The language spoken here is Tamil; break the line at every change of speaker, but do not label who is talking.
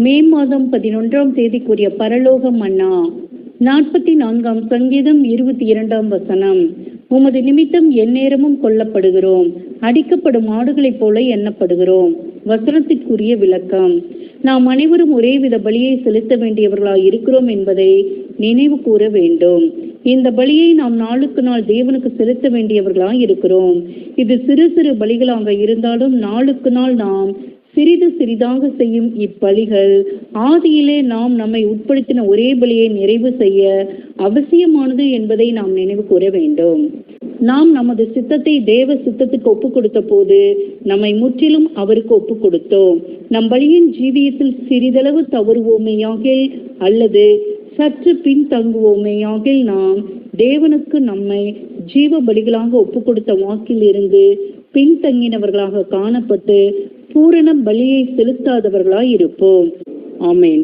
மே மாதம் 11ஆம் தேதிக்குரிய பரலோக மன்னா. 44ஆம் சங்கீதம் 22ஆம் வசனம். உமது நிமித்தம் எந்நேரமும் கொல்லப்படுகிறோம், அடிக்கப்படும் ஆடுகளைப் போல எண்ணப்படுகிறோம். வசனத்திற்குரிய விளக்கம். நாம் அனைவரும் ஒரே வித பலியை செலுத்த வேண்டியவர்களாய் இருக்கிறோம் என்பதை நினைவு கூற வேண்டும். இந்த பலியை நாம் நாளுக்கு நாள் தேவனுக்கு செலுத்த வேண்டியவர்களாய் இருக்கிறோம். இது சிறு சிறு பலிகளாக இருந்தாலும் நாளுக்கு நாள் நாம் சிறிது சிறிதாக செய்யும் இப்பலிகள் ஆதியிலே நாம் நம்மை உட்படுத்தின ஒரே பலியை நிறைவு செய்ய அவசியமானது என்பதை நாம் நினைவு கூற வேண்டும். நாம் நமது சித்தத்தை தேவ சித்தத்துக்கு ஒப்புக் கொடுத்த போது நம்மை முற்றிலும் அவருக்கு ஒப்புக் கொடுத்தோம். நம் பலியின் ஜீவியத்தில் சிறிதளவு தவறுவோமேயாகில் அல்லது சற்று பின்தங்குவோமேயாகில் நாம் தேவனுக்கு நம்மை ஜீவ பலிகளாக ஒப்புக் கொடுத்த வாக்கில் இருந்து பின்தங்கினவர்களாக காணப்பட்டு பூரண பலியை செலுத்தாதவர்களாய் இருப்போம். ஆமேன்.